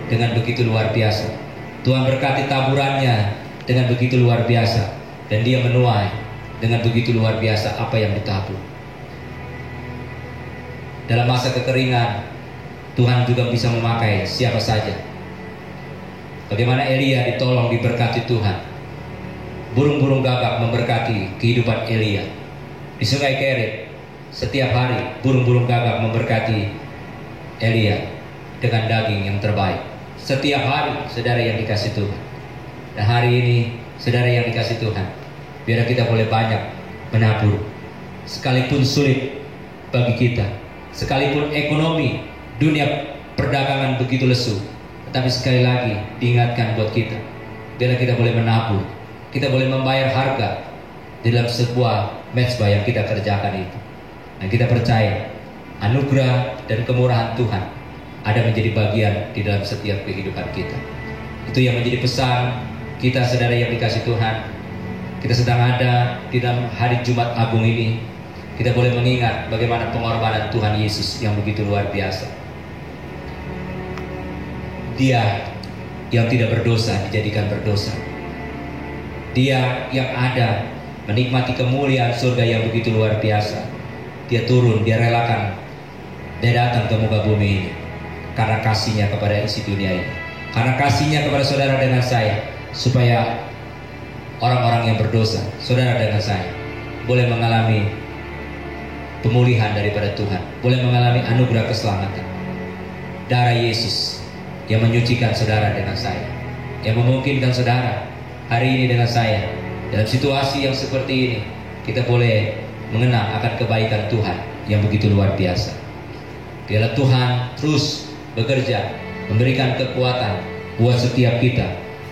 dengan begitu luar biasa. Tuhan berkati taburannya dengan begitu luar biasa. dan dia menuai dengan begitu luar biasa apa yang ditabur. Dalam masa kekeringan, Tuhan juga bisa memakai siapa saja. Bagaimana Elia ditolong, diberkati Tuhan. Burung-burung gagak memberkati kehidupan Elia. Di Sungai Kerit, setiap hari burung-burung gagak memberkati Elia dengan daging yang terbaik. Setiap hari, saudara yang dikasih Tuhan. Dan hari ini, saudara yang dikasih Tuhan, biar kita boleh banyak menabur. Sekalipun sulit bagi kita, sekalipun ekonomi dunia perdagangan begitu lesu, tetapi sekali lagi diingatkan buat kita, biar kita boleh menabur, kita boleh membayar harga di dalam sebuah mezbah yang kita kerjakan itu. Dan kita percaya anugerah dan kemurahan Tuhan ada menjadi bagian di dalam setiap kehidupan kita. Itu yang menjadi pesan kita, saudara yang dikasih Tuhan. Kita sedang ada di dalam hari Jumat Agung ini, kita boleh mengingat bagaimana pengorbanan Tuhan Yesus yang begitu luar biasa. Dia yang tidak berdosa dijadikan berdosa. Dia yang ada menikmati kemuliaan surga yang begitu luar biasa. Dia turun, dia relakan, dia datang ke muka bumi ini karena kasihnya kepada isi dunia ini, karena kasihnya kepada saudara dengan saya, supaya orang-orang yang berdosa, saudara dengan saya, boleh mengalami pemulihan daripada Tuhan, boleh mengalami anugerah keselamatan. Darah Yesus yang menyucikan saudara dengan saya, yang memungkinkan saudara hari ini dengan saya dalam situasi yang seperti ini, kita boleh mengenang akan kebaikan Tuhan yang begitu luar biasa. Biarlah Tuhan terus bekerja, memberikan kekuatan buat setiap kita,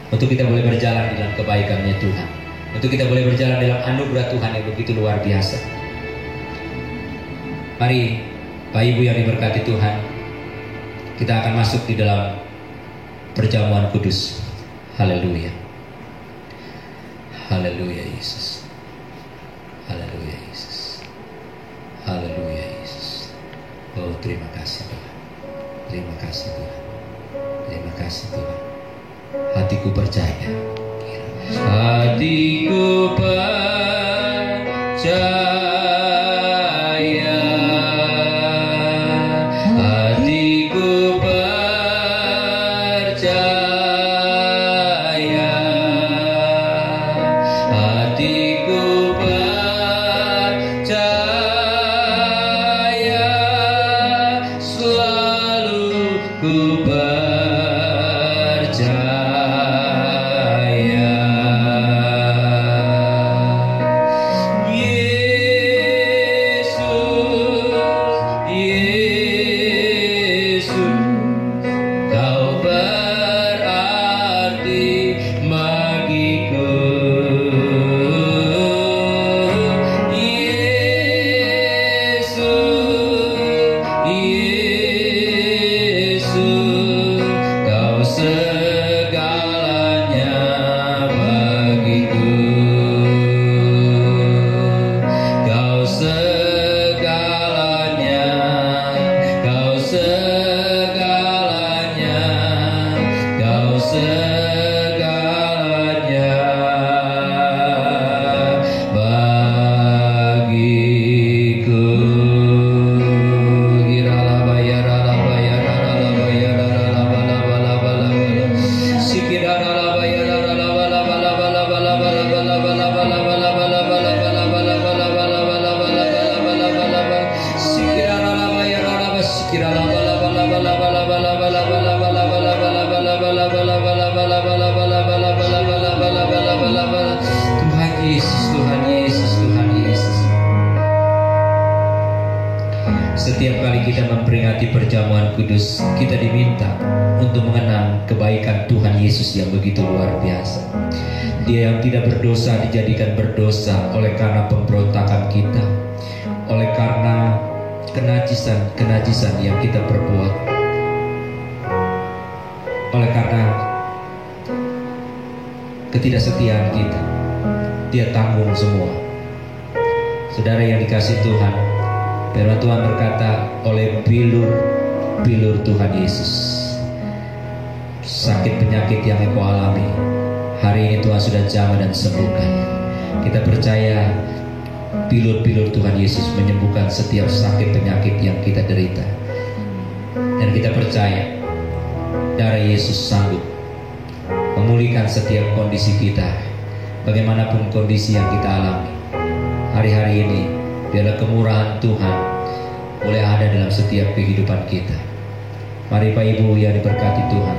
untuk kita boleh berjalan dalam kebaikan-Nya Tuhan, untuk kita boleh berjalan dalam anugerah Tuhan yang begitu luar biasa. Mari Bapak Ibu yang diberkati Tuhan, kita akan masuk di dalam perjamuan kudus. Haleluya. Haleluya Yesus. Haleluya Yesus. Haleluya Yesus. Oh, terima kasih Tuhan. Terima kasih Tuhan. Terima kasih Tuhan. Hatiku percaya. Hatiku percaya. Hatiku percaya. Hatiku percaya. Selalu ku Setiap kali kita memperingati perjamuan kudus, kita diminta untuk mengenang kebaikan Tuhan Yesus yang begitu luar biasa. Dia yang tidak berdosa dijadikan berdosa oleh karena pemberontakan kita, oleh karena kenajisan yang kita perbuat, oleh karena ketidaksetiaan kita. Dia tanggung semua. Saudara yang dikasih Tuhan, firman Tuhan berkata, oleh bilur Tuhan Yesus, sakit penyakit yang engkau alami, hari ini Tuhan sudah jamah dan sembuhkan. Kita percaya bilur-bilur Tuhan Yesus menyembuhkan setiap sakit penyakit yang kita derita. Dan kita percaya darah Yesus sanggup memulihkan setiap kondisi kita, bagaimanapun kondisi yang kita alami. Hari-hari ini biarlah kemurahan Tuhan boleh ada dalam setiap kehidupan kita. Mari Pak Ibu yang diberkati Tuhan,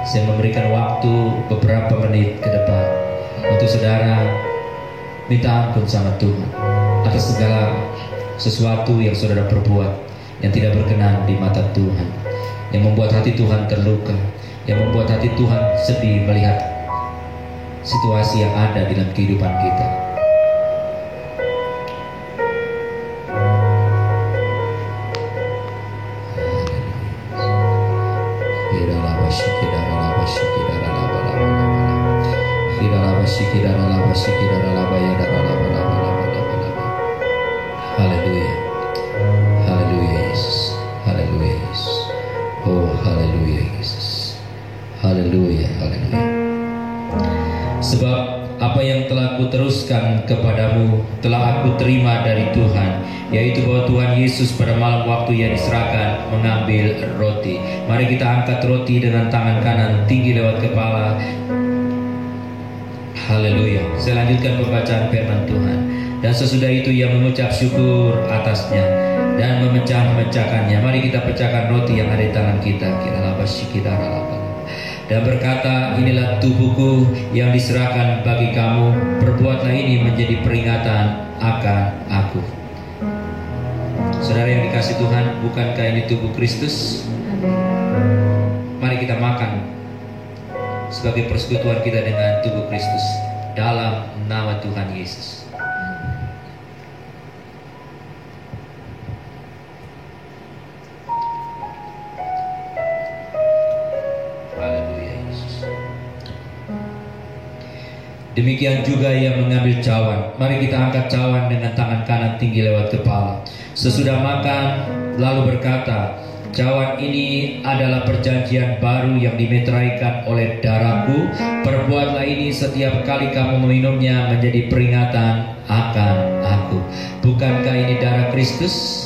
saya memberikan waktu beberapa menit ke depan untuk saudara minta ampun sama Tuhan atas segala sesuatu yang saudara perbuat yang tidak berkenan di mata Tuhan, yang membuat hati Tuhan terluka, yang membuat hati Tuhan sedih melihat situasi yang ada dalam kehidupan kita. Haleluya, haleluya Yesus, haleluya Yesus, oh haleluya Yesus, haleluya, haleluya. Sebab apa yang telah kuteruskan kepadamu telah aku terima dari Tuhan, yaitu bahwa Tuhan Yesus pada malam waktu yang diserahkan mengambil roti. Mari kita angkat roti dengan tangan kanan tinggi lewat kepala. Haleluya. Saya lanjutkan pembacaan firman Tuhan. Dan sesudah itu ia mengucap syukur atasnya dan memecah-mecahkannya. Mari kita pecahkan roti yang ada di tangan kita. Dan berkata, inilah tubuhku yang diserahkan bagi kamu. Perbuatlah ini menjadi peringatan akan aku. Saudara yang dikasih Tuhan, bukankah ini tubuh Kristus? Mari kita makan sebagai persekutuan kita dengan tubuh Kristus dalam nama Tuhan Yesus. Haleluya Yesus. Demikian juga ia mengambil cawan. Mari kita angkat cawan dengan tangan kanan tinggi lewat kepala. Sesudah makan lalu berkata, cawan ini adalah perjanjian baru yang dimeteraikan oleh darahku. Perbuatlah ini setiap kali kamu meminumnya menjadi peringatan akan aku. Bukankah ini darah Kristus?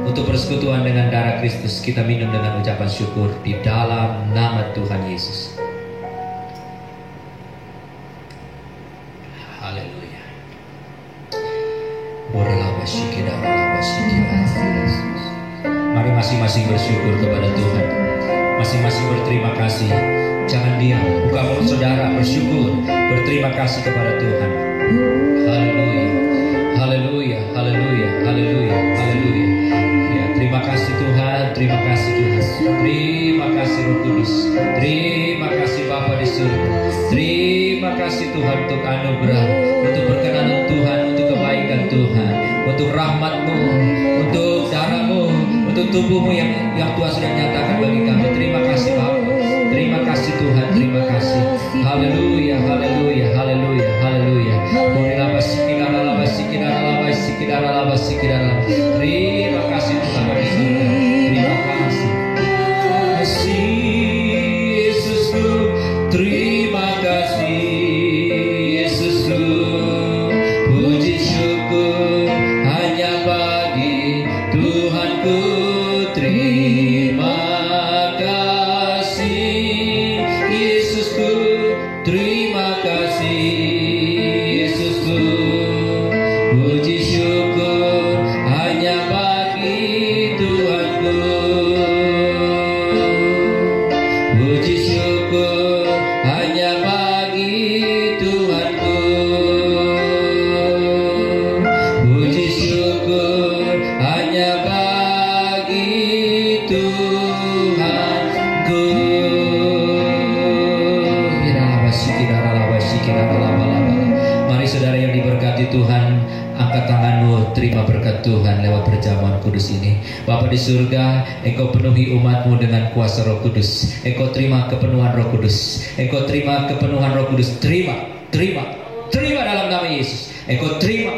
Untuk persekutuan dengan darah Kristus, kita minum dengan ucapan syukur di dalam nama Tuhan Yesus. Haleluya. Mari masing-masing bersyukur kepada Tuhan, masing-masing berterima kasih. Jangan diam, buka mulut saudara, bersyukur, berterima kasih kepada Tuhan. Haleluya, haleluya, haleluya, haleluya, haleluya. Ya, terima kasih Tuhan, terima kasih Tuhan, terima kasih Roh Kudus, terima kasih Bapa di surga, terima kasih Tuhan untuk anugerah, untuk perkenanan Tuhan, untuk kebaikan Tuhan, untuk rahmat-Mu, untuk darah-Mu, untuk tubuh-Mu yang Tuhan sudah nyatakan bagi kami. Terima kasih Bapa, terima kasih Tuhan, terima kasih. Haleluya, haleluya, haleluya, haleluya. Terima kasih Tuhan di surga, terima kasih. Yesusku, terima kasih Yesusku. Puji syukur hanya bagi Tuhanku. Terima kasih Yesusku, terima kasih Yesusku. Puji syukur hanya bagi Tuhanku. Puji syukur hanya bagi Tuhanku. Puji syukur hanya bagi Tuhanku. Mari saudara yang diberkati Tuhan, angkat tanganmu, terima berkat Tuhan lewat perjamuan kudus ini. Bapa di surga, Engkau penuhi umat-Mu dengan kuasa Roh Kudus. Engkau terima kepenuhan Roh Kudus. Engkau terima kepenuhan Roh Kudus. Terima dalam nama Yesus. Engkau terima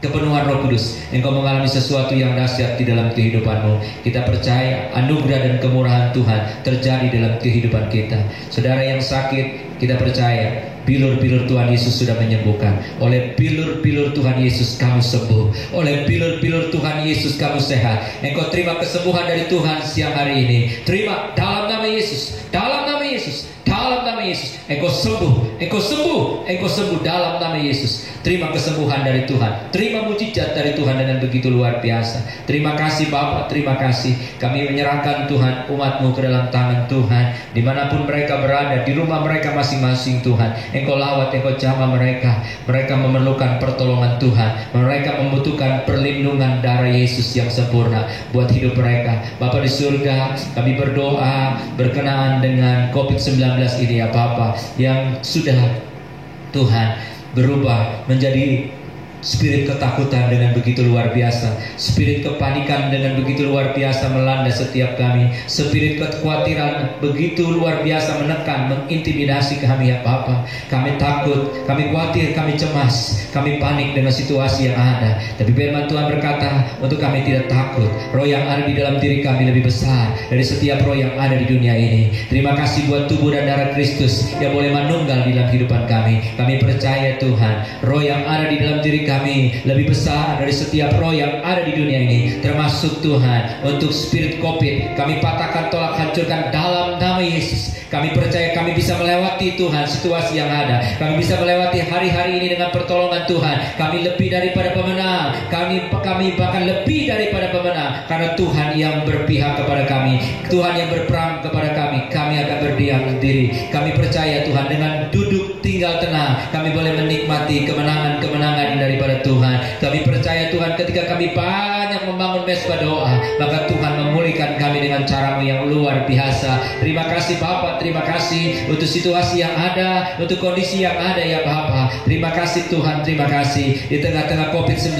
kepenuhan Roh Kudus. Engkau mengalami sesuatu yang dahsyat di dalam kehidupanmu. Kita percaya anugerah dan kemurahan Tuhan terjadi dalam kehidupan kita. Saudara yang sakit, kita percaya bilur-bilur Tuhan Yesus sudah menyembuhkan. Oleh bilur-bilur Tuhan Yesus kamu sembuh. Oleh bilur-bilur Tuhan Yesus kamu sehat. Engkau terima kesembuhan dari Tuhan siang hari ini. Terima dalam nama Yesus. Dalam nama Yesus. Dalam nama Yesus. Engkau sembuh. Engkau sembuh. Engkau sembuh dalam nama Yesus. Terima kesembuhan dari Tuhan. Terima mujizat dari Tuhan dengan begitu luar biasa. Terima kasih Bapa, terima kasih. Kami menyerahkan Tuhan umat-Mu ke dalam tangan Tuhan. Dimanapun mereka berada, di rumah mereka masing-masing Tuhan. Engkau lawat, Engkau jamah mereka. Mereka memerlukan pertolongan Tuhan. Mereka membutuhkan perlindungan darah Yesus yang sempurna buat hidup mereka. Bapa di surga, kami berdoa berkenaan dengan COVID-19 ini ya Bapa, yang sudah Tuhan berubah menjadi spirit ketakutan dengan begitu luar biasa, spirit kepanikan dengan begitu luar biasa melanda setiap kami, spirit kekhawatiran begitu luar biasa menekan, mengintimidasi kami ya Bapa. Kami takut, kami khawatir, kami cemas, kami panik dengan situasi yang ada. Tapi firman Tuhan berkata untuk kami tidak takut. Roh yang ada di dalam diri kami lebih besar dari setiap roh yang ada di dunia ini. Terima kasih buat tubuh dan darah Kristus yang boleh manunggal di dalam kehidupan kami. Kami percaya Tuhan, roh yang ada di dalam diri kami lebih besar dari setiap roh yang ada di dunia ini, termasuk Tuhan untuk spirit COVID. Kami patahkan, tolak, hancurkan dalam nama Yesus. Kami percaya kami bisa melewati Tuhan situasi yang ada. Kami bisa melewati hari-hari ini dengan pertolongan Tuhan. Kami lebih daripada pemenang. Kami bahkan lebih daripada pemenang, karena Tuhan yang berpihak kepada kami, Tuhan yang berperang kepada kami. Kami akan berdiam diri. Kami percaya Tuhan, dengan duduk tinggal tenang kami boleh menikmati kemenangan-kemenangan daripada Tuhan. Kami percaya Tuhan, ketika kami banyak membangun mesbah doa, maka Tuhan memulihkan kami dengan cara-Mu yang luar biasa. Terima kasih Bapa, terima kasih untuk situasi yang ada, untuk kondisi yang ada ya Bapa. Terima kasih Tuhan, terima kasih. Di tengah-tengah COVID-19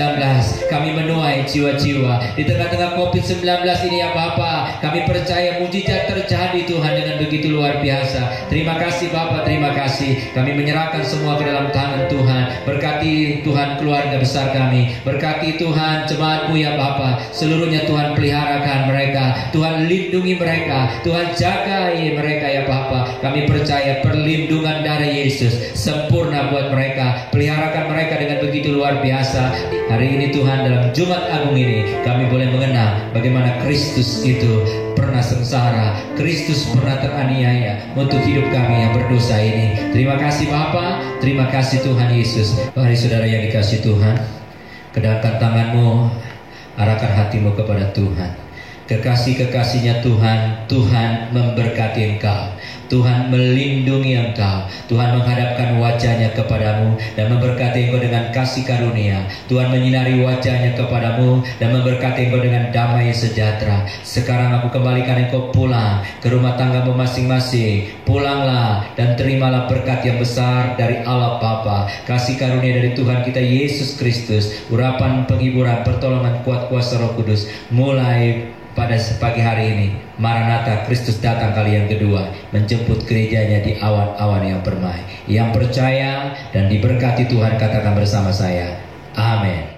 kami menuai jiwa-jiwa. Di tengah-tengah COVID-19 ini ya Bapa, kami percaya mujizat terjadi Tuhan dengan begitu luar biasa. Terima kasih Bapa, terima kasih. Kami menyerahkan semua ke dalam tangan Tuhan. Berkati Tuhan keluarga besar kami. Berkati Tuhan jemaat-Mu ya Bapa. Seluruhnya Tuhan peliharakan mereka. Tuhan lindungi mereka. Tuhan jagai mereka ya Bapa. Kami percaya perlindungan dari Yesus sempurna buat mereka. Peliharakan mereka dengan begitu luar biasa. Hari ini Tuhan, dalam Jumat Agung ini kami boleh mengenal bagaimana Kristus itu pernah sengsara, Kristus pernah teraniaya untuk hidup kami yang berdosa ini. Terima kasih Bapa, terima kasih Tuhan Yesus. Mari saudara yang dikasihi Tuhan, kedangkan tanganmu, arahkan hatimu kepada Tuhan. Kekasih-kekasihnya Tuhan, Tuhan memberkati engkau, Tuhan melindungi engkau, Tuhan menghadapkan wajahnya kepadamu dan memberkati engkau dengan kasih karunia. Tuhan menyinari wajahnya kepadamu dan memberkati engkau dengan damai sejahtera. Sekarang aku kembalikan engkau pulang ke rumah tanggamu masing-masing. Pulanglah dan terimalah berkat yang besar dari Allah Bapa, kasih karunia dari Tuhan kita Yesus Kristus, urapan penghiburan, pertolongan kuat kuasa Roh Kudus mulai pada pagi hari ini. Maranatha, Kristus datang kali yang kedua, menjemput gerejanya di awan-awan yang permai. Yang percaya dan diberkati Tuhan katakan bersama saya, amin.